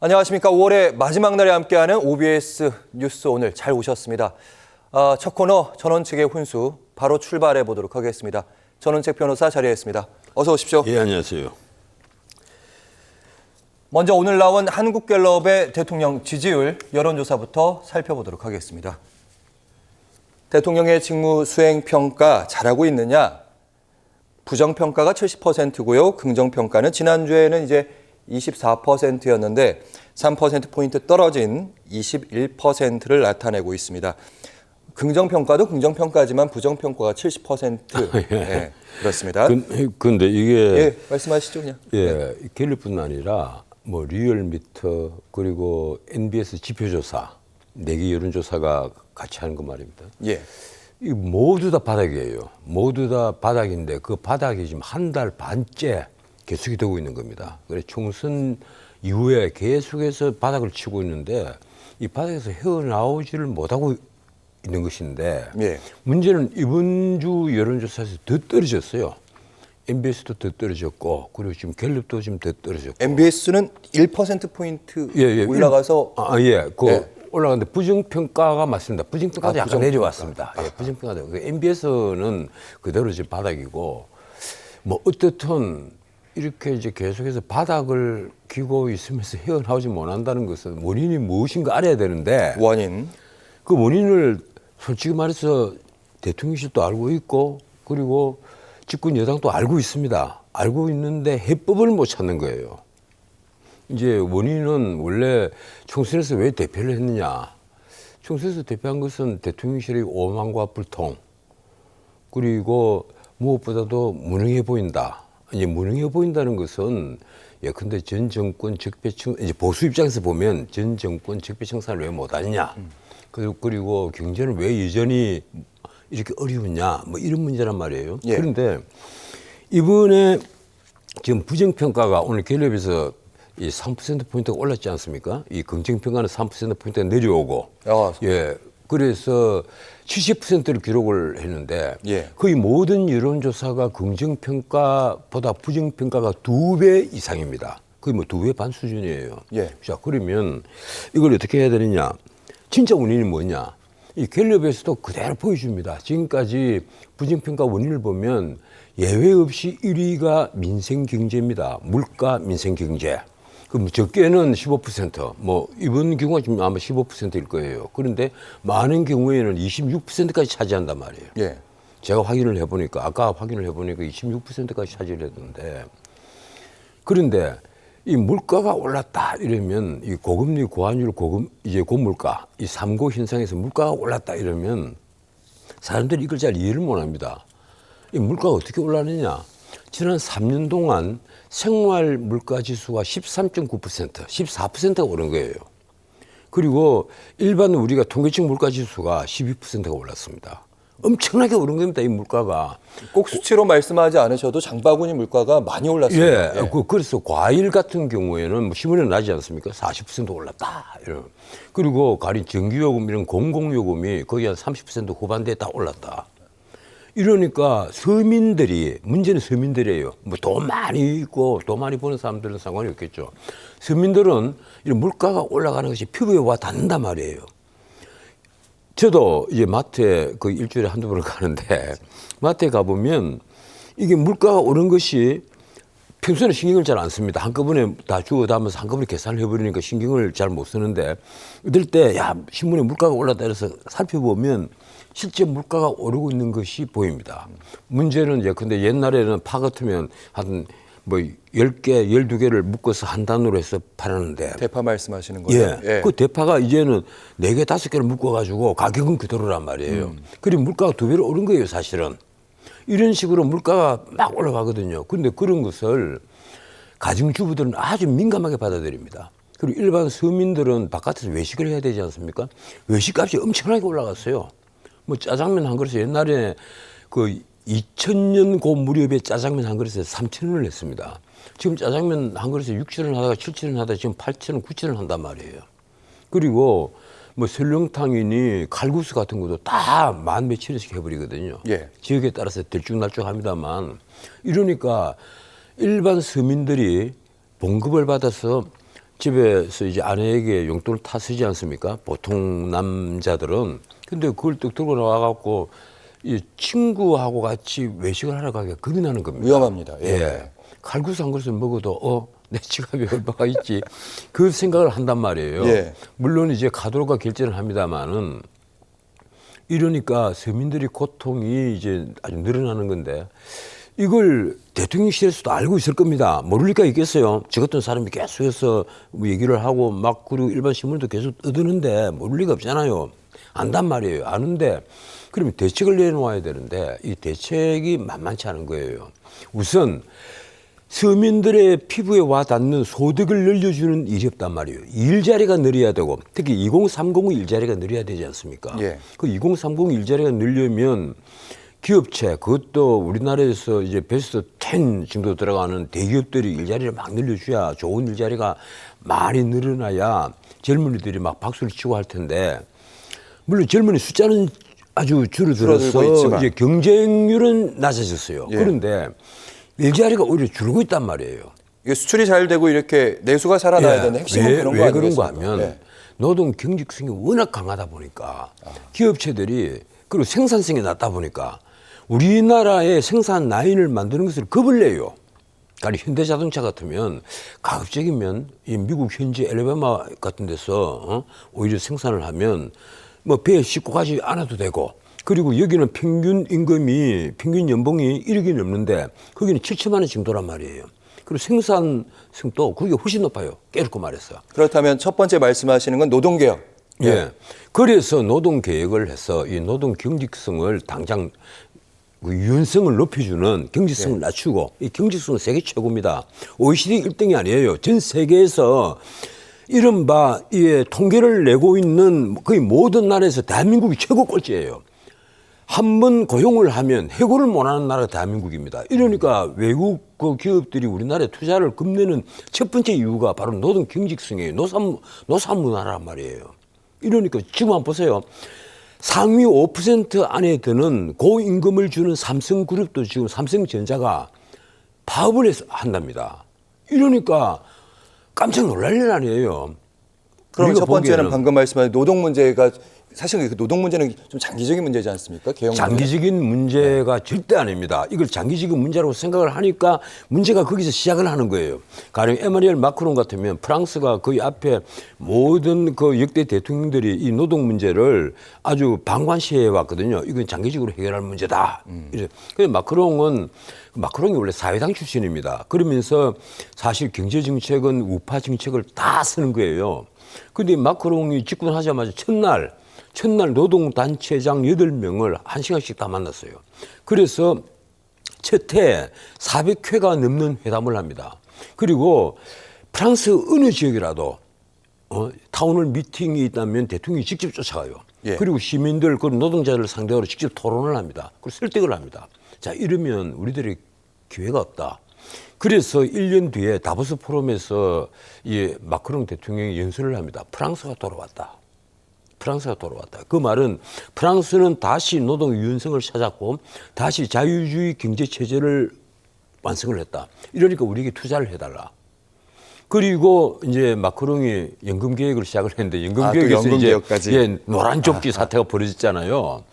안녕하십니까. 5월의 마지막 날에 함께하는 OBS 뉴스 오늘 잘 오셨습니다. 첫 코너 전원책의 훈수 바로 출발해 보도록 하겠습니다. 전원책 변호사 자리했습니다. 어서 오십시오. 예, 안녕하세요. 먼저 오늘 나온 한국갤럽의 대통령 지지율 여론조사부터 살펴보도록 하겠습니다. 대통령의 직무 수행 평가 잘하고 있느냐? 부정평가가 70%고요. 긍정평가는 지난주에는 이제 24%였는데 3%포인트 떨어진 21%를 나타내고 있습니다. 긍정평가도 긍정평가지만 부정평가가 70%. 예. 네, 그렇습니다. 근데 이게 예, 말씀하시죠 그냥. 예, 갤럽뿐 아니라 뭐 리얼미터 그리고 NBS 지표조사 4개 여론조사가 같이 하는 거 말입니다. 예. 이 모두 다 바닥이에요. 모두 다 바닥인데 그 바닥이 지금 한 달 반째 계속이 되고 있는 겁니다. 그래 총선 이후에 계속해서 바닥을 치고 있는데 이 바닥에서 헤어나오지를 못하고 있는 것인데 예. 문제는 이번 주 여론조사에서 더 떨어졌어요. MBS도 더 떨어졌고 그리고 지금 갤럽도 지금 더 떨어졌고. MBS는 1%포인트 예. 올라가서 예. 올라갔는데 부정평가가 맞습니다. 부정평가도 약간 부정평가. 내려왔습니다. 예, 부정평가도. MBS는 그대로 지금 바닥이고 뭐 어떻든 이렇게 이제 계속해서 바닥을 기고 있으면서 헤어나오지 못한다는 것은 원인이 무엇인가 알아야 되는데 원인. 그 원인을 솔직히 말해서 대통령실도 알고 있고 그리고 집권 여당도 알고 있습니다. 알고 있는데 해법을 못 찾는 거예요. 이제 원인은 원래 총선에서 왜 대표를 했느냐. 총선에서 대표한 것은 대통령실의 오만과 불통 그리고 무엇보다도 무능해 보인다. 이제 무능해 보인다는 것은 예컨대 전 정권 적폐청 이제 보수 입장에서 보면 전 정권 적폐청산을 왜 못하느냐. 그리고 경제는 왜 여전히 이렇게 어려우냐. 뭐 이런 문제란 말이에요. 예. 그런데 이번에 지금 부정평가가 오늘 갤럽에서 이 3%포인트가 올랐지 않습니까? 이 긍정평가는 3%포인트가 내려오고. 예. 그래서 70%를 기록을 했는데 예. 거의 모든 여론조사가 긍정평가보다 부정평가가 2배 이상입니다. 거의 뭐 2배 반 수준이에요. 예. 자, 그러면 이걸 어떻게 해야 되느냐? 진짜 원인이 뭐냐? 이 갤럽에서도 그대로 보여줍니다. 지금까지 부정평가 원인을 보면 예외 없이 1위가 민생경제입니다. 물가, 민생경제. 그럼 적게는 15%, 뭐 이번 경우가 지금 아마 15%일 거예요. 그런데 많은 경우에는 26%까지 차지한단 말이에요. 예. 제가 확인을 해보니까 아까 확인을 해보니까 26%까지 차지를 했는데 그런데 이 물가가 올랐다 이러면 이 고금리, 고환율, 이제 고물가 이 3고 현상에서 물가가 올랐다 이러면 사람들이 이걸 잘 이해를 못합니다. 이 물가가 어떻게 올랐느냐? 지난 3년 동안 생활 물가 지수가 13.9%, 14%가 오른 거예요. 그리고 일반 우리가 통계청 물가 지수가 12%가 올랐습니다. 엄청나게 오른 겁니다, 이 물가가. 꼭 수치로 말씀하지 않으셔도 장바구니 물가가 많이 올랐습니다. 예. 그래서 과일 같은 경우에는 뭐 신문에 나지 않습니까? 40% 올랐다. 이런. 그리고 가령 전기요금 이런 공공요금이 거의 한 30% 후반대에 다 올랐다. 이러니까 서민들이, 문제는 서민들이에요. 뭐 돈 많이 있고 돈 많이 버는 사람들은 상관이 없겠죠. 서민들은 이런 물가가 올라가는 것이 피부에 와 닿는단 말이에요. 저도 이제 마트에 거의 일주일에 한두 번을 가는데 마트에 가보면 이게 물가가 오른 것이 평소에는 신경을 잘 안 씁니다. 한꺼번에 다 주워 담아서 한꺼번에 계산을 해버리니까 신경을 잘 못 쓰는데 이럴 때 야, 신문에 물가가 올랐다 해서 살펴보면 실제 물가가 오르고 있는 것이 보입니다. 문제는 예컨대 옛날에는 파 같으면 한 뭐 10개, 12개를 묶어서 한 단으로 해서 팔았는데. 대파 말씀하시는 거예요? 예. 그 대파가 이제는 4개, 5개를 묶어가지고 가격은 그대로란 말이에요. 그리고 물가가 2배로 오른 거예요, 사실은. 이런 식으로 물가가 막 올라가거든요. 그런데 그런 것을 가정주부들은 아주 민감하게 받아들입니다. 그리고 일반 서민들은 바깥에서 외식을 해야 되지 않습니까? 외식값이 엄청나게 올라갔어요. 뭐 짜장면 한 그릇에 옛날에 그 2000년 그 무렵에 짜장면 한 그릇에 3,000원을 냈습니다. 지금 짜장면 한 그릇에 6,000원 하다가 7,000원 하다가 지금 8,000원, 9,000원 한단 말이에요. 그리고 뭐 설렁탕이니 칼국수 같은 것도 다 만 몇천 원씩 해버리거든요. 예. 지역에 따라서 들쭉날쭉합니다만 이러니까 일반 서민들이 봉급을 받아서 집에서 이제 아내에게 용돈을 타 쓰지 않습니까? 보통 남자들은. 근데 그걸 또 들고 나와갖고 이 친구하고 같이 외식을 하러 가기가 겁이 나는 겁니다. 위험합니다. 예. 예. 칼국수 한 그릇을 먹어도 내 지갑에 얼마가 있지 그 생각을 한단 말이에요. 예. 물론 이제 카드로가 결제를 합니다만은 이러니까 서민들이 고통이 이제 아주 늘어나는 건데 이걸 대통령실에서도 알고 있을 겁니다. 모를 리가 있겠어요. 저 같은 사람이 계속해서 뭐 얘기를 하고 막 그리고 일반 신문도 계속 떠드는데 모를 리가 없잖아요. 안단 말이에요. 아는데 그러면 대책을 내놓아야 되는데 이 대책이 만만치 않은 거예요. 우선 서민들의 피부에 와 닿는 소득을 늘려주는 일이 없단 말이에요. 일자리가 늘어야 되고 특히 2030 일자리가 늘어야 되지 않습니까? 예. 그 2030 일자리가 늘려면 기업체 그것도 우리나라에서 이제 베스트 10 정도 들어가는 대기업들이 일자리를 막 늘려줘야 좋은 일자리가 많이 늘어나야 젊은이들이 막 박수를 치고 할 텐데 물론 젊은이 숫자는 아주 줄어들고 줄어들어서 있지만. 이제 경쟁률은 낮아졌어요. 예. 그런데 일자리가 오히려 줄고 있단 말이에요. 이게 수출이 잘 되고 이렇게 내수가 살아나야 되는 핵심은 왜, 그런 왜 거 그런가 아니겠습니까? 하면 예. 노동 경직성이 워낙 강하다 보니까 기업체들이 그리고 생산성이 낮다 보니까 우리나라의 생산 라인을 만드는 것을 겁을 내요. 그러니까 현대자동차 같으면 가급적이면 이 미국 현지 엘리베마 같은 데서 오히려 생산을 하면 뭐 배에 싣고 가지 않아도 되고 그리고 여기는 평균 임금이 평균 연봉이 1억이 넘는데 거기는 7천만 원 정도란 말이에요. 그리고 생산성도 그게 훨씬 높아요. 깨놓고 말해서. 그렇다면 첫 번째 말씀하시는 건 노동개혁. 예. 그래서 노동 계획을 해서 이 노동 경직성을 당장 그 유연성을 높여주는 경직성을 낮추고 이 경직성은 세계 최고입니다. OECD 1등이 아니에요. 전 세계에서 이른바 이 통계를 내고 있는 거의 모든 나라에서 대한민국이 최고 꼴찌예요. 한 번 고용을 하면 해고를 못하는 나라가 대한민국입니다. 이러니까 외국 그 기업들이 우리나라에 투자를 겁내는 첫 번째 이유가 바로 노동 경직성이에요. 노사 문화란 말이에요. 이러니까 지금 한번 보세요. 상위 5% 안에 드는 고임금을 주는 삼성그룹도 지금 삼성전자가 파업을 해서 한답니다. 이러니까 깜짝 놀랄 일 아니에요. 그럼 첫 번째는 보기에는 방금 말씀하신 노동 문제가 사실 그 노동 문제는 좀 장기적인 문제지 않습니까? 개혁 문제는. 장기적인 문제가 절대 아닙니다. 이걸 장기적인 문제라고 생각을 하니까 문제가 거기서 시작을 하는 거예요. 가령 에마뉘엘 마크롱 같으면 프랑스가 거의 앞에 모든 그 역대 대통령들이 이 노동 문제를 아주 방관시해 왔거든요. 이건 장기적으로 해결할 문제다. 그래서 마크롱이 원래 사회당 출신입니다. 그러면서 사실 경제 정책은 우파 정책을 다 쓰는 거예요. 근데 마크롱이 집권하자마자 첫날 노동단체장 8명을 1시간씩 다 만났어요. 그래서 첫해 400회가 넘는 회담을 합니다. 그리고 프랑스 어느 지역이라도 타운홀 미팅이 있다면 대통령이 직접 쫓아가요. 예. 그리고 시민들, 그 노동자들을 상대로 직접 토론을 합니다. 그리고 설득을 합니다. 자, 이러면 우리들이 기회가 없다. 그래서 1년 뒤에 다보스 포럼에서 이 마크롱 대통령이 연설을 합니다. 프랑스가 돌아왔다. 그 말은 프랑스는 다시 노동 유연성을 찾았고 다시 자유주의 경제 체제를 완성을 했다. 이러니까 우리에게 투자를 해달라. 그리고 이제 마크롱이 연금 계획을 시작을 했는데 연금 계획에서 연금 이제 개혁까지. 노란 조끼 사태가 벌어졌잖아요.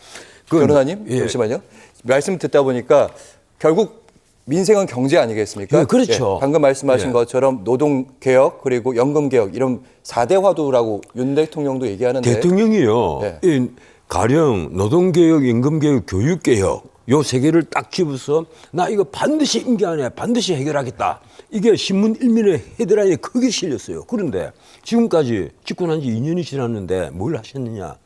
변호사님 예. 잠시만요. 말씀 듣다 보니까 결국 민생은 경제 아니겠습니까? 예, 그렇죠. 방금 말씀하신 예. 것처럼 노동 개혁 그리고 연금 개혁 이런 4대 화두라고 윤 대통령도 얘기하는데 대통령이요. 네. 이 가령 노동개혁, 임금개혁, 교육개혁 요 세 개를 딱 집어서 나 이거 반드시 임기 안에 반드시 해결하겠다. 이게 신문 일면에 헤드라인에 크게 실렸어요. 그런데 지금까지 집권한 지 2년이 지났는데 뭘 하셨느냐.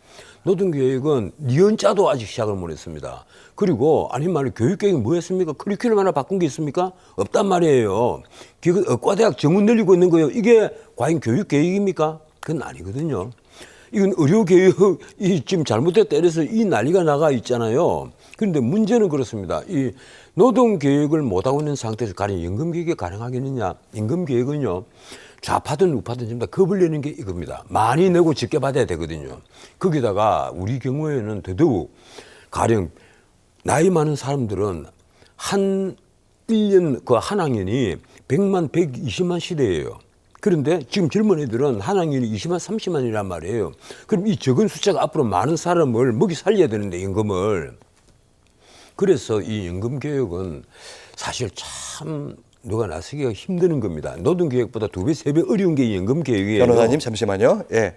노동개혁은 니은자도 아직 시작을 못 했습니다. 그리고 아니 말로 교육개혁이 뭐였습니까? 커리큘럼 하나 바꾼 게 있습니까? 없단 말이에요. 의과대학 정원 늘리고 있는 거예요. 이게 과연 교육개혁입니까? 그건 아니거든요. 이건 의료개혁이 지금 잘못됐다 이래서 이 난리가 나가 있잖아요. 그런데 문제는 그렇습니다. 이 노동개혁을 못하고 있는 상태에서 가령 임금개혁이 가능하겠느냐. 임금개혁은요. 좌파든 우파든 전부 다 겁을 내는 게 이겁니다. 많이 내고 적게 받아야 되거든요. 거기다가 우리 경우에는 더더욱 가령 나이 많은 사람들은 한 1년 그 한 학년이 100만, 120만 시대예요. 그런데 지금 젊은 애들은 한 학년이 20만, 30만이란 말이에요. 그럼 이 적은 숫자가 앞으로 많은 사람을 먹이 살려야 되는데, 임금을. 그래서 이 임금 개혁은 사실 참 누가 나서기가 힘드는 겁니다. 노동개혁보다 2배, 3배 어려운 게 이 임금 개혁이에요. 변호사님 잠시만요. 예,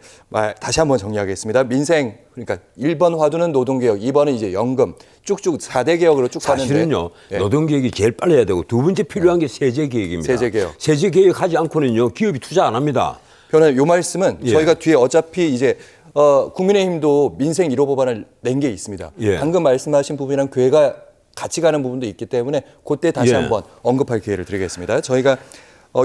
다시 한번 정리하겠습니다. 민생, 그러니까 1번 화두는 노동개혁, 2번은 이제 연금, 쭉쭉 4대 개혁으로 쭉 가는데. 사실은요. 예. 노동개혁이 제일 빨리 해야 되고 두 번째 필요한 게 세제개혁입니다. 세제개혁. 세제개혁하지 않고는요. 기업이 투자 안 합니다. 변호사님, 요 말씀은 예. 저희가 뒤에 어차피 이제 국민의힘도 민생 1호 법안을 낸 게 있습니다. 예. 방금 말씀하신 부분이랑 괴가 같이 가는 부분도 있기 때문에 그때 다시 예. 한번 언급할 기회를 드리겠습니다. 저희가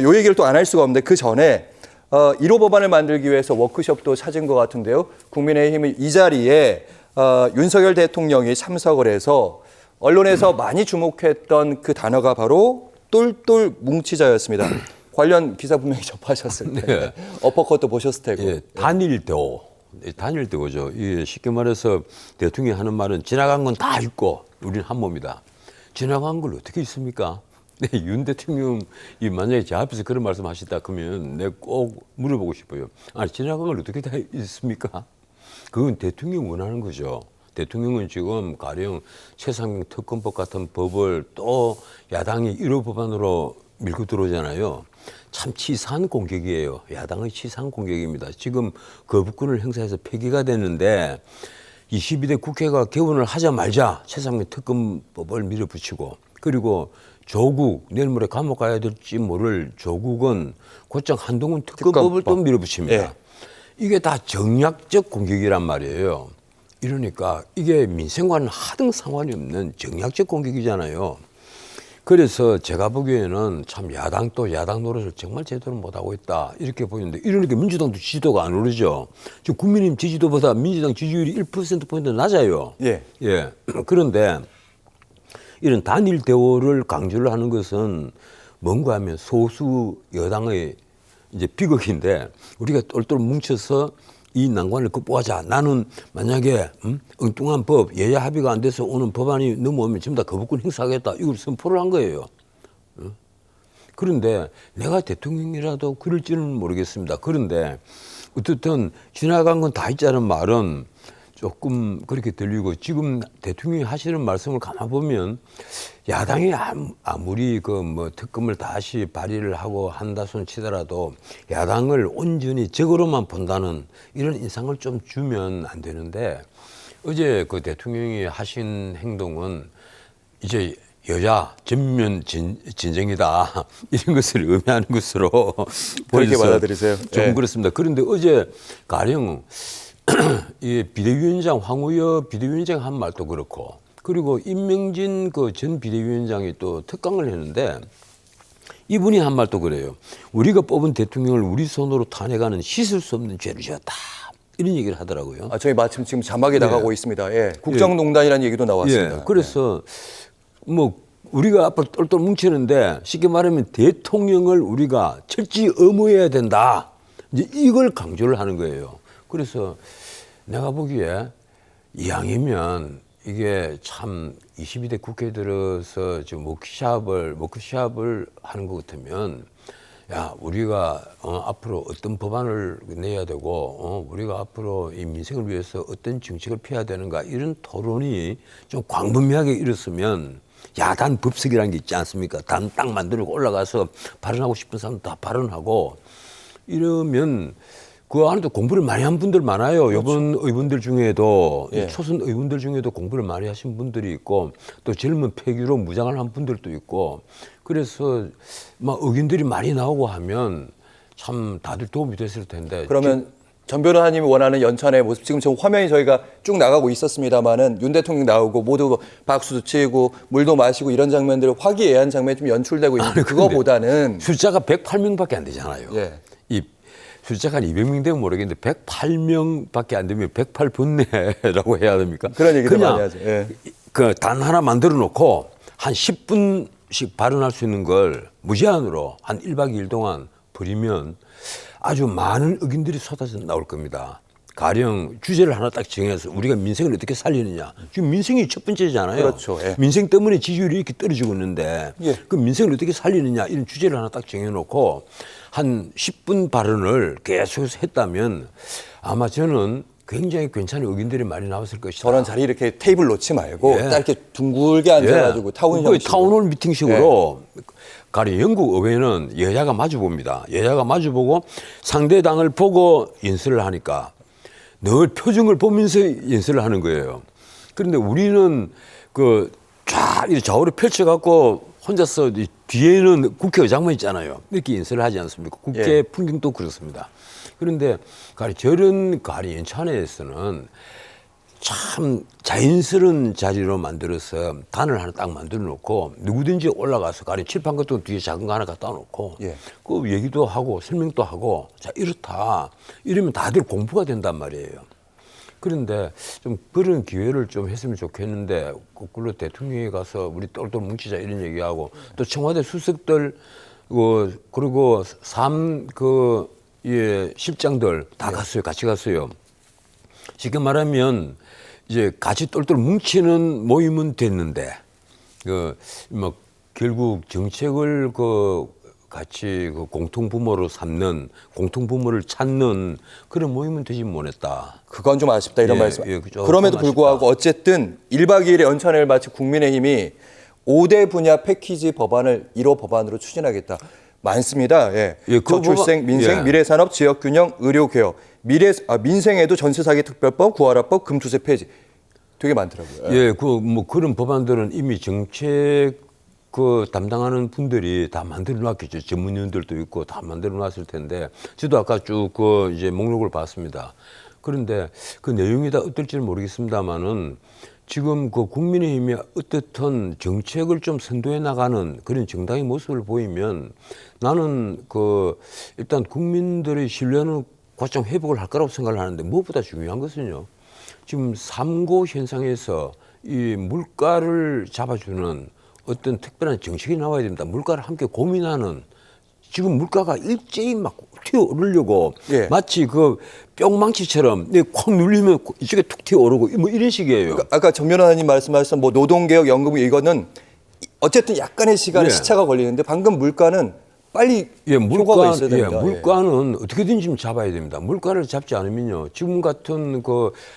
요 얘기를 또 안 할 수가 없는데 그 전에 1호 법안을 만들기 위해서 워크숍도 찾은 것 같은데요. 국민의힘은 이 자리에 윤석열 대통령이 참석을 해서 언론에서 많이 주목했던 그 단어가 바로 똘똘 뭉치자였습니다. 관련 기사 분명히 접하셨을 때 네. 어퍼컷도 보셨을 테고. 예, 단일대오. 단일대오죠. 이게 쉽게 말해서 대통령이 하는 말은 지나간 건 다 잊고 우리는 한 몸이다. 지나간 걸 어떻게 잊습니까? 네, 윤 대통령이 만약에 제 앞에서 그런 말씀 하시다 그러면 내가 꼭 물어보고 싶어요. 아니, 지나간 걸 어떻게 다 잊습니까? 그건 대통령이 원하는 거죠. 대통령은 지금 가령 최상병 특검법 같은 법을 또 야당이 1호 법안으로 밀고 들어오잖아요. 참 치사한 공격이에요. 야당의 치사한 공격입니다. 지금 거부권을 행사해서 폐기가 됐는데 22대 국회가 개원을 하자마자 최상병 특검법을 밀어붙이고 그리고 조국 내일 모레 감옥 가야 될지 모를 조국은 곧장 한동훈 특검법을 또 밀어붙입니다. 예. 이게 다 정략적 공격이란 말이에요. 이러니까 이게 민생과는 하등 상관이 없는 정략적 공격이잖아요. 그래서 제가 보기에는 참 야당도 야당 노릇을 정말 제대로 못하고 있다 이렇게 보이는데 이러니까 민주당도 지지도가 안 오르죠. 지금 국민의힘 지지도보다 민주당 지지율이 1%포인트 낮아요. 예. 예. 그런데 이런 단일 대오를 강조를 하는 것은 뭔가 하면 소수 여당의 이제 비극인데 우리가 똘똘 뭉쳐서 이 난관을 극복하자. 나는 만약에 엉뚱한 법, 여야 합의가 안 돼서 오는 법안이 넘어오면 전부 다 거부권 행사하겠다. 이걸 선포를 한 거예요. 그런데 내가 대통령이라도 그럴지는 모르겠습니다. 그런데 어쨌든 지나간 건 다 있자는 말은 조금 그렇게 들리고 지금 대통령이 하시는 말씀을 가만 보면 야당이 아무리 그 뭐 특검을 다시 발의를 하고 한다 손 치더라도 야당을 온전히 적으로만 본다는 이런 인상을 좀 주면 안 되는데 어제 그 대통령이 하신 행동은 이제 여야 전면 진정이다 이런 것을 의미하는 것으로 그렇게 보여서 받아들이세요? 좀 예. 그렇습니다. 그런데 어제 가령 이 비대위원장 황우여 비대위원장 한 말도 그렇고 그리고 임명진 그 전 비대위원장이 또 특강을 했는데 이분이 한 말도 그래요. 우리가 뽑은 대통령을 우리 손으로 탄핵하는 씻을 수 없는 죄를 지었다. 이런 얘기를 하더라고요. 저희 마침 지금 자막에 나가고 있습니다. 예. 국정농단이라는 얘기도 나왔습니다. 예, 그래서 뭐 우리가 앞으로 똘똘 뭉치는데 쉽게 말하면 대통령을 우리가 철저히 엄호해야 된다. 이제 이걸 강조를 하는 거예요. 그래서 내가 보기에 이왕이면 이게 참 22대 국회 들어서 지금 워크숍을 하는 것 같으면 야 우리가 앞으로 어떤 법안을 내야 되고 우리가 앞으로 이 민생을 위해서 어떤 정책을 펴야 되는가 이런 토론이 좀 광범위하게 일었으면 야단 법석이라는 게 있지 않습니까? 단 딱 만들고 올라가서 발언하고 싶은 사람 다 발언하고 이러면 그 안에도 공부를 많이 한 분들 많아요. 그렇죠. 이번 의원들 중에도 예. 초선 의원들 중에도 공부를 많이 하신 분들이 있고 또 젊은 패기로 무장을 한 분들도 있고 그래서 막 의견들이 많이 나오고 하면 참 다들 도움이 됐을 텐데. 그러면 전 변호사님이 원하는 연찬의 모습 지금 저 화면이 저희가 쭉 나가고 있었습니다만은 윤 대통령 나오고 모두 박수도 치고 물도 마시고 이런 장면들 화기애애한 장면이 좀 연출되고 있는데 그거보다는 숫자가 108명밖에 안 되잖아요. 예. 이 숫자가 한 200명 되면 모르겠는데 108명밖에 안 되면 108분내라고 해야 됩니까? 그런 얘기들 그냥 많이 하죠. 예. 그 단 하나 만들어 놓고 한 10분씩 발언할 수 있는 걸 무제한으로 한 1박 2일 동안 버리면 아주 많은 의견들이 쏟아져 나올 겁니다. 가령 주제를 하나 딱 정해서 우리가 민생을 어떻게 살리느냐. 지금 민생이 첫 번째잖아요. 그렇죠. 예. 민생 때문에 지지율이 이렇게 떨어지고 있는데 예. 그 민생을 어떻게 살리느냐 이런 주제를 하나 딱 정해놓고 한 10분 발언을 계속해서 했다면 아마 저는 굉장히 괜찮은 의견들이 많이 나왔을 것이다. 저런 자리 이렇게 테이블 놓지 말고 예. 딱 이렇게 둥글게 앉아가지고 타운 그 형식으로. 타운홀 미팅식으로 가령 영국 의회는 여야가 마주 봅니다. 여야가 마주 보고 상대당을 보고 연설을 하니까 늘 표정을 보면서 연설을 하는 거예요. 그런데 우리는 좌우로 펼쳐갖고 혼자서 이 뒤에는 국회의장만 있잖아요. 이렇게 연설을 하지 않습니까? 국회 예. 풍경도 그렇습니다. 그런데 저런 연찬회에서는 참 자연스러운 자리로 만들어서 단을 하나 딱 만들어 놓고 누구든지 올라가서 가령 칠판 같은 거 뒤에 작은 거 하나 갖다 놓고 예. 그 얘기도 하고 설명도 하고 자 이렇다 이러면 다들 공부가 된단 말이에요. 그런데 좀 그런 기회를 좀 했으면 좋겠는데 거꾸로 대통령이 가서 우리 똘똘 뭉치자 이런 얘기하고 또 청와대 수석들 그리고 실장들 다 갔어요. 같이 갔어요. 쉽게 말하면 이제 같이 똘똘 뭉치는 모임은 됐는데 결국 정책을 같이 공통 부모로 삼는 공통 부모를 찾는 그런 모임은 되지 못했다. 그건 좀 아쉽다 이런 예, 말씀. 예, 그죠. 그럼에도 좀 불구하고 어쨌든 1박 2일의 연찬회를 마치 국민의힘이 5대 분야 패키지 법안을 1호 법안으로 추진하겠다. 많습니다. 예. 예, 그 저출생, 민생, 예. 미래산업, 지역균형, 의료개혁, 민생에도 전세사기특별법, 구하라법, 금투세 폐지. 되게 많더라고요. 예, 그런 법안들은 이미 정책 담당하는 분들이 다 만들어 놨겠죠. 전문위원들도 있고 다 만들어 놨을 텐데, 저도 아까 쭉 이제 목록을 봤습니다. 그런데 그 내용이 다 어떨지는 모르겠습니다만은 지금 국민의힘이 어떻든 정책을 좀 선도해 나가는 그런 정당의 모습을 보이면 나는 일단 국민들의 신뢰는 과점 회복을 할 거라고 생각을 하는데 무엇보다 중요한 것은요. 지금 3고 현상에서 이 물가를 잡아주는 어떤 특별한 정책이 나와야 됩니다. 물가를 함께 고민하는 지금 물가가 일제히 막 튀어오르려고 예. 마치 뿅망치처럼 콱 눌리면 이쪽에 툭 튀어오르고 뭐 이런 식이에요. 그러니까 아까 정 변호사님 말씀하신 노동개혁, 연금 이거는 어쨌든 약간의 시간, 예. 시차가 걸리는데 방금 물가는 빨리 효과가 있어야 됩니다. 물가는 어떻게든 좀 잡아야 됩니다. 물가를 잡지 않으면요. 지금 같은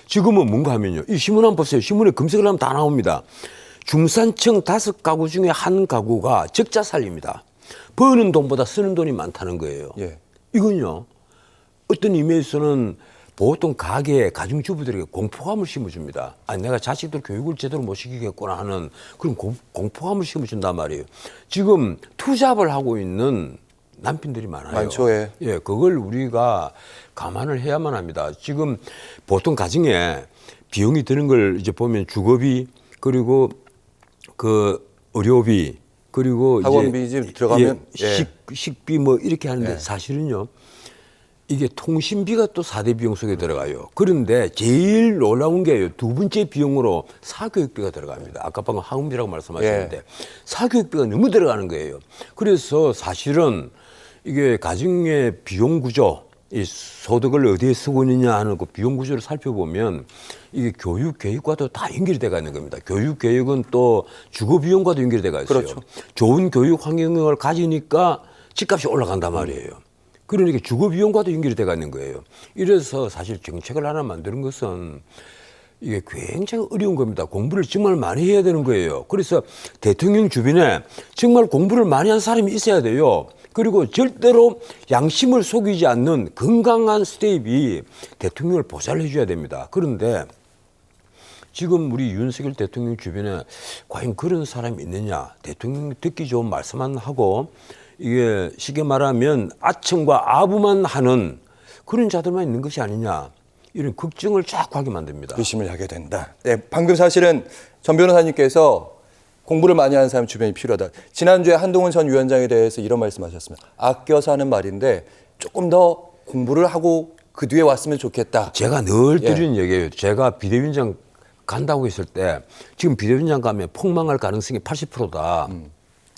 지금은 뭔가 하면요. 이 신문 한번 보세요. 신문에 검색을 하면 다 나옵니다. 중산층 5가구 중에 한 가구가 적자 살립니다. 버는 돈보다 쓰는 돈이 많다는 거예요. 예. 이건요. 어떤 의미에서는 보통 가정주부들에게 공포감을 심어줍니다. 아니, 내가 자식들 교육을 제대로 못 시키겠구나 하는 그런 공포감을 심어준단 말이에요. 지금 투잡을 하고 있는 남편들이 많아요. 많죠, 예. 예, 그걸 우리가 감안을 해야만 합니다. 지금 보통 가정에 비용이 드는 걸 이제 보면 주거비, 그리고 의료비, 그리고 학원비 이제 들어가면 식비 뭐 이렇게 하는데 사실은요. 이게 통신비가 또 4대 비용 속에 들어가요. 그런데 제일 놀라운 게요. 두 번째 비용으로 사교육비가 들어갑니다. 아까 방금 학원비라고 말씀하셨는데 사교육비가 너무 들어가는 거예요. 그래서 사실은 이게 가정의 비용 구조, 이 소득을 어디에 쓰고 있느냐 하는 그 비용 구조를 살펴보면 이게 교육 계획과도 다 연결이 돼가 있는 겁니다. 교육 계획은 또 주거 비용과도 연결이 돼가 있어요. 그렇죠. 좋은 교육 환경을 가지니까 집값이 올라간단 말이에요. 그러니까 주거 비용과도 연결이 돼가 있는 거예요. 이래서 사실 정책을 하나 만드는 것은 이게 굉장히 어려운 겁니다. 공부를 정말 많이 해야 되는 거예요. 그래서 대통령 주변에 정말 공부를 많이 한 사람이 있어야 돼요. 그리고 절대로 양심을 속이지 않는 건강한 스텝이 대통령을 보살을 해줘야 됩니다. 그런데 지금 우리 윤석열 대통령 주변에 과연 그런 사람이 있느냐. 대통령 듣기 좋은 말씀만 하고 이게 쉽게 말하면 아청과 아부만 하는 그런 자들만 있는 것이 아니냐. 이런 걱정을 자꾸 하게 만듭니다. 의심을 하게 된다. 네, 방금 사실은 전 변호사님께서 공부를 많이 하는 사람 주변이 필요하다. 지난주에 한동훈 전 위원장에 대해서 이런 말씀하셨습니다. 아껴서 하는 말인데 조금 더 공부를 하고 그 뒤에 왔으면 좋겠다. 제가 늘 드리는 얘기예요. 제가 비대위원장 간다고 했을 때 지금 비대위원장 가면 폭망할 가능성이 80%다.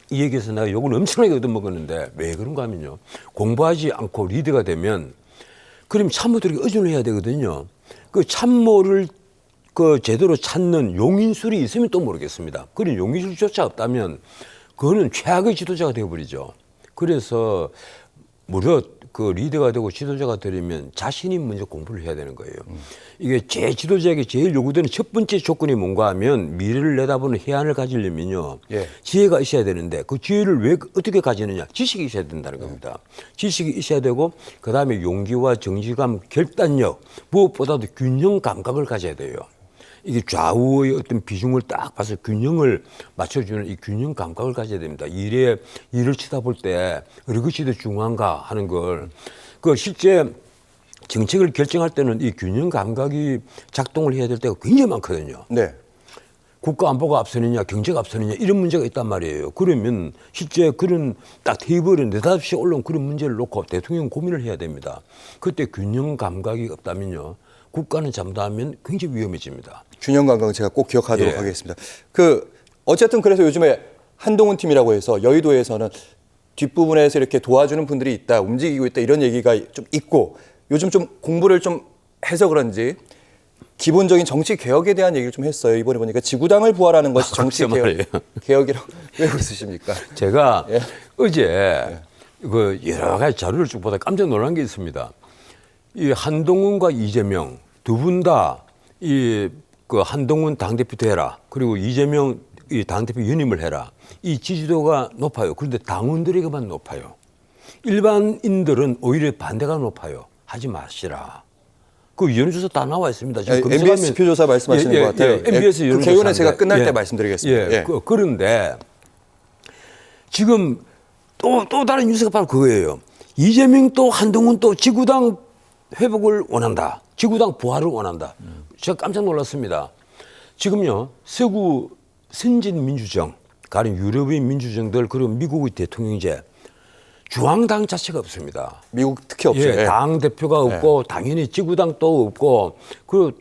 이 얘기에서 내가 욕을 엄청나게 얻어먹었는데 왜 그런가 하면요. 공부하지 않고 리더가 되면 그럼 참모들에게 의존을 해야 되거든요. 그 참모를 그 제대로 찾는 용인술이 있으면 또 모르겠습니다. 그런 용인술조차 없다면 그거는 최악의 지도자가 되어버리죠. 그래서 무릇 그 리더가 되고 지도자가 되려면 자신이 먼저 공부를 해야 되는 거예요. 이게 제 지도자에게 제일 요구되는 첫 번째 조건이 뭔가 하면 미래를 내다보는 해안을 가지려면요. 예. 지혜가 있어야 되는데 그 지혜를 왜 어떻게 가지느냐. 지식이 있어야 된다는 겁니다. 지식이 있어야 되고 그다음에 용기와 정직감, 결단력, 무엇보다도 균형 감각을 가져야 돼요. 이게 좌우의 어떤 비중을 딱 봐서 균형을 맞춰주는 이 균형 감각을 가져야 됩니다. 일을 치다 볼 때 어느 것이 더 중요한가 하는 걸. 그 실제 정책을 결정할 때는 이 균형 감각이 작동을 해야 될 때가 굉장히 많거든요. 네. 국가 안보가 앞서느냐, 경제가 앞서느냐 이런 문제가 있단 말이에요. 그러면 실제 그런 딱 테이블에 느닷없이 올라온 그런 문제를 놓고 대통령 고민을 해야 됩니다. 그때 균형 감각이 없다면요. 국가는 잘못하면 굉장히 위험해집니다. 균형 감각은 제가 꼭 기억하도록 예. 하겠습니다. 어쨌든 그래서 요즘에 한동훈 팀이라고 해서 여의도에서는 뒷부분에서 이렇게 도와주는 분들이 있다, 움직이고 있다 이런 얘기가 좀 있고 요즘 좀 공부를 좀 해서 그런지 기본적인 정치 개혁에 대한 얘기를 좀 했어요. 이번에 보니까 지구당을 부활하는 것이 정치 개혁이라고 왜 그러십니까? 제가 예. 어제 그 여러 가지 자료를 쭉 보다 깜짝 놀란 게 있습니다. 이 한동훈과 이재명 두 분 다 이 그 한동훈 당대표도 해라. 그리고 이재명 이 당대표 연임을 해라. 이 지지도가 높아요. 그런데 당원들에게만 높아요. 일반인들은 오히려 반대가 높아요. 하지 마시라. 그 여론조사 다 나와 있습니다. 지금 MBS 표조사 말씀하시는 것 같아요. MBS 그 여론조사. 개요는 제가 끝날 때 말씀드리겠습니다. 예. 그런데 지금 또 다른 뉴스가 바로 그거예요. 이재명 또 한동훈 또 지구당 회복을 원한다. 지구당 부활을 원한다. 제가 깜짝 놀랐습니다. 지금요, 서구 선진 민주정, 가령 유럽의 민주정들, 그리고 미국의 대통령제, 중앙당 자체가 없습니다. 미국 특히 없죠. 예, 당 대표가 없고 당연히 지구당도 없고 그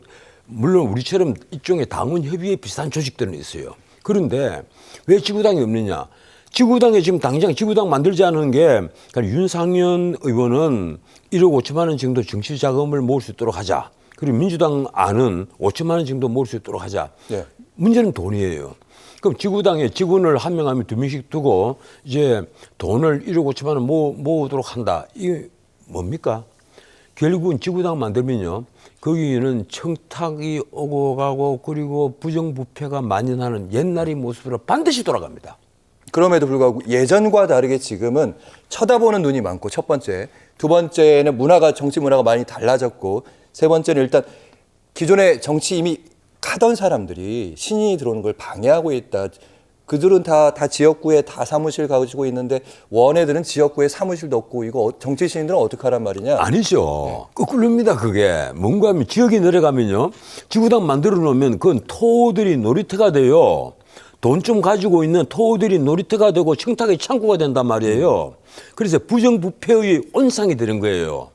물론 우리처럼 일종의 당원 협의회 비슷한 조직들은 있어요. 그런데 왜 지구당이 없느냐? 지구당에 지금 당장 지구당 만들자는 게 그러니까 윤상현 의원은 1억 5천만 원 정도 정치 자금을 모을 수 있도록 하자. 그리고 민주당 안은 5천만 원 정도 모을 수 있도록 하자. 예. 문제는 돈이에요. 그럼 지구당에 직원을 한 명 하면 두 명씩 두고 이제 돈을 1억 5천만 원 모으도록 한다. 이게 뭡니까? 결국은 지구당 만들면요. 거기는 청탁이 오고 가고 그리고 부정부패가 만연하는 옛날의 모습으로 반드시 돌아갑니다. 그럼에도 불구하고 예전과 다르게 지금은 쳐다보는 눈이 많고 첫 번째. 두 번째는 정치 문화가 많이 달라졌고 세 번째는 일단 기존의 정치 이미 가던 사람들이 신인이 들어오는 걸 방해하고 있다. 그들은 다 지역구에 다 사무실 가지고 있는데 원애들은 지역구에 사무실도 없고 이거 정치 신인들은 어떻게 하란 말이냐. 아니죠. 거꾸로입니다. 그게. 뭔가 하면 지역이 내려가면요. 지구당 만들어 놓으면 그건 토들이 놀이터가 돼요. 돈 좀 가지고 있는 토들이 놀이터가 되고 청탁의 창구가 된단 말이에요. 그래서 부정부패의 온상이 되는 거예요.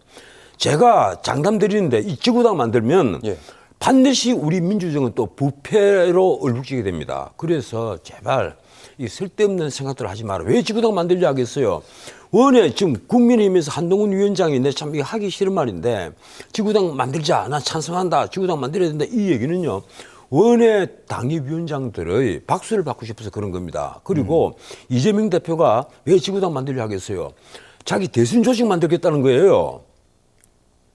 제가 장담 드리는데 이 지구당 만들면 예. 반드시 우리 민주정은 또 부패로 얼룩지게 됩니다. 그래서 제발 이 쓸데없는 생각들을 하지 마라. 왜 지구당 만들려 하겠어요? 원래 지금 국민의힘에서 한동훈 위원장이 내 참 이거 하기 싫은 말인데 지구당 만들자. 나 찬성한다. 지구당 만들어야 된다. 이 얘기는요. 원외 당협위원장들의 박수를 받고 싶어서 그런 겁니다. 그리고 이재명 대표가 왜 지구당 만들려 하겠어요? 자기 대선 조직 만들겠다는 거예요.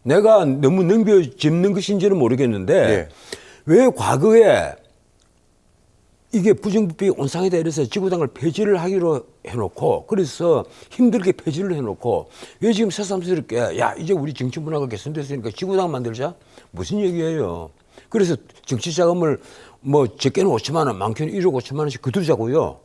내가 너무 넘겨짚는 것인지는 모르겠는데 네. 왜 과거에 이게 부정부패 온상이다 이래서 지구당을 폐지를 하기로 해놓고 그래서 힘들게 폐지를 해놓고 왜 지금 새삼스럽게 야 이제 우리 정치 문화가 개선됐으니까 지구당 만들자? 무슨 얘기예요? 그래서 정치 자금을 뭐 적게는 5천만 원, 많게는 1억 5천만 원씩 거두자고요.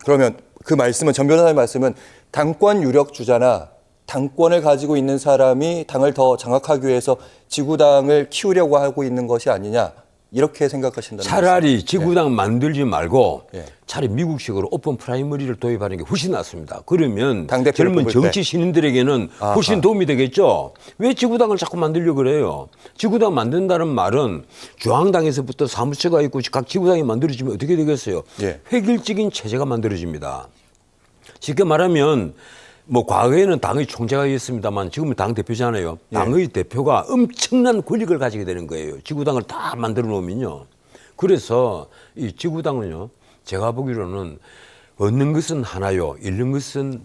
그러면 그 말씀은 전 변호사의 말씀은 당권 유력 주자나 당권을 가지고 있는 사람이 당을 더 장악하기 위해서 지구당을 키우려고 하고 있는 것이 아니냐 이렇게 생각하신다는 차라리 말씀. 지구당 만들지 말고 예. 차라리 미국식으로 오픈 프라이머리를 도입하는 게 훨씬 낫습니다. 그러면 당대표를 젊은 뽑을 정치 때. 신인들에게는 훨씬 아하. 도움이 되겠죠. 왜 지구당을 자꾸 만들려고 그래요? 지구당 만든다는 말은 중앙당에서부터 사무처가 있고 각 지구당이 만들어지면 어떻게 되겠어요? 예. 획일적인 체제가 만들어집니다. 쉽게 말하면 뭐 과거에는 당의 총재가 있습니다만 지금은 당 대표잖아요. 당의 대표가 엄청난 권력을 가지게 되는 거예요. 지구당을 다 만들어 놓으면요. 그래서 이 지구당은요, 제가 보기로는 얻는 것은 하나요, 잃는 것은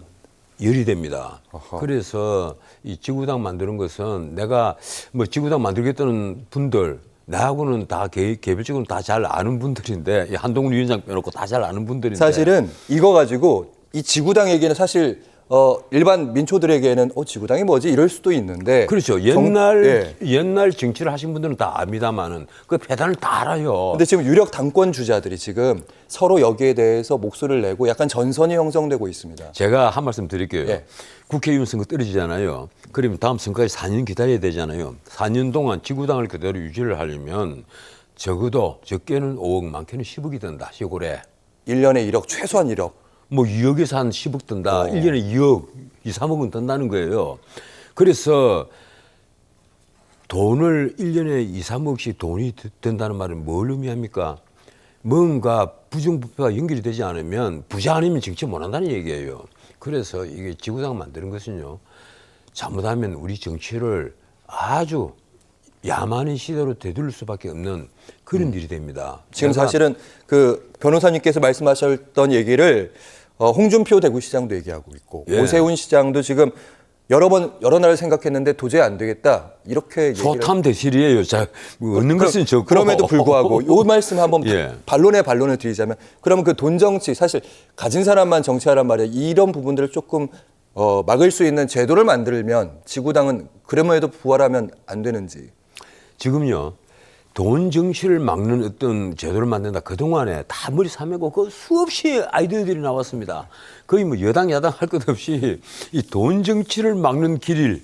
열이 됩니다. 어허. 그래서 이 지구당 만드는 것은 내가 뭐 지구당 만들겠다는 분들 나하고는 다 개별적으로 다 잘 아는 분들인데, 이 한동훈 위원장 빼놓고 다 잘 아는 분들인데, 사실은 이거 가지고 이 지구당 얘기는 사실 일반 민초들에게는 지구당이 뭐지 이럴 수도 있는데 그렇죠. 옛날 정치를 하신 분들은 다 압니다만은 그 배단을 다 알아요. 근데 지금 유력 당권 주자들이 지금 서로 여기에 대해서 목소리를 내고 약간 전선이 형성되고 있습니다. 제가 한 말씀 드릴게요. 예. 국회의원 선거 떨어지잖아요. 그러면 다음 선거까지 4년 기다려야 되잖아요. 4년 동안 지구당을 그대로 유지를 하려면 적어도 적게는 5억, 많게는 10억이 든다, 시골에. 1년에 1억, 최소한 1억. 뭐 2억에서 한 10억 든다. 1년에 2억, 2, 3억은 든다는 거예요. 그래서 돈을 1년에 2, 3억씩 돈이 든다는 말은 뭘 의미합니까? 뭔가 부정부패가 연결이 되지 않으면 부자 아니면 정치 못한다는 얘기예요. 그래서 이게 지구당 만드는 것은요, 잘못하면 우리 정치를 아주 야만의 시대로 되돌릴 수밖에 없는 그런 일이 됩니다. 지금 사실은 그 변호사님께서 말씀하셨던 얘기를 홍준표 대구시장도 얘기하고 있고 예. 오세훈 시장도 지금 여러 날 생각했는데 도저히 안 되겠다 이렇게 얘기를. 소탐 대실이에요. 자, 뭐 얻는 것은 적고. 그럼에도 불구하고 이 말씀 한번 예. 반론을 드리자면, 그러면 그 돈 정치, 사실 가진 사람만 정치하란 말이에요. 이런 부분들을 조금 막을 수 있는 제도를 만들면 지구당은 그럼에도 부활하면 안 되는지. 지금요, 돈 정치를 막는 어떤 제도를 만든다. 그동안에 다 머리 삼매고 그 수없이 아이디어들이 나왔습니다. 거의 뭐 여당, 야당 할 것 없이 이 돈 정치를 막는 길을,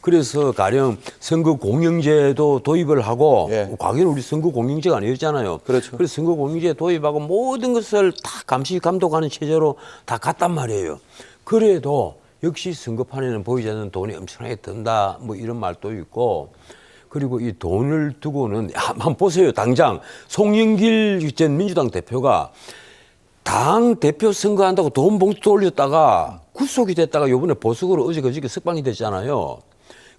그래서 가령 선거 공영제도 도입을 하고, 예. 과거에는 우리 선거 공영제가 아니었잖아요. 그렇죠. 그래서 선거 공영제 도입하고 모든 것을 다 감시 감독하는 체제로 다 갔단 말이에요. 그래도 역시 선거판에는 보이지 않는 돈이 엄청나게 든다. 뭐 이런 말도 있고, 그리고 이 돈을 두고는 한번 보세요. 당장 송영길 전 민주당 대표가 당 대표 선거한다고 돈 봉투 돌렸다가 구속이 됐다가 이번에 보석으로 어저께 석방이 됐잖아요.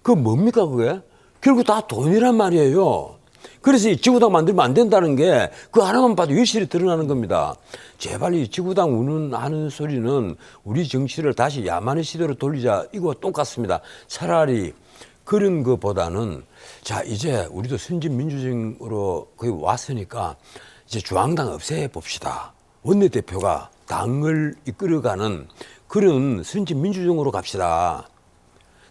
그거 뭡니까 그게? 결국 다 돈이란 말이에요. 그래서 이 지구당 만들면 안 된다는 게 그 하나만 봐도 유실이 드러나는 겁니다. 제발 이 지구당 운운하는 소리는 우리 정치를 다시 야만의 시대로 돌리자, 이거 똑같습니다. 차라리 그런 것보다는 자, 이제 우리도 선진민주정으로 거의 왔으니까 이제 중앙당 없애봅시다. 원내대표가 당을 이끌어가는 그런 선진민주정으로 갑시다.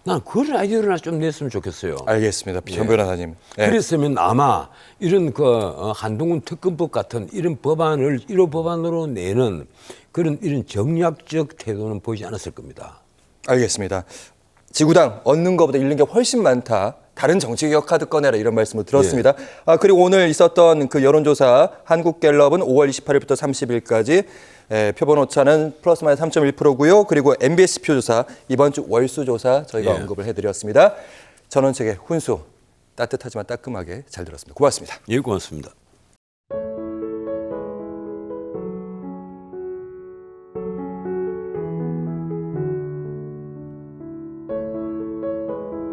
난 그런 아이디어를 좀 냈으면 좋겠어요. 알겠습니다. 정 변호사님. 네. 그랬으면 아마 이런 한동훈 특검법 같은 이런 법안을 1호 법안으로 내는 그런 이런 정략적 태도는 보이지 않았을 겁니다. 알겠습니다. 지구당 얻는 것보다 잃는 게 훨씬 많다. 다른 정치개혁 카드 꺼내라, 이런 말씀을 들었습니다. 그리고 오늘 있었던 그 여론조사 한국갤럽은 5월 28일부터 30일까지 표본 오차는 플러스 마이너스 3.1%고요. 그리고 MBS 표조사 이번 주 월수조사 저희가 언급을 해드렸습니다. 전원책의 훈수 따뜻하지만 따끔하게 잘 들었습니다. 고맙습니다. 예, 고맙습니다.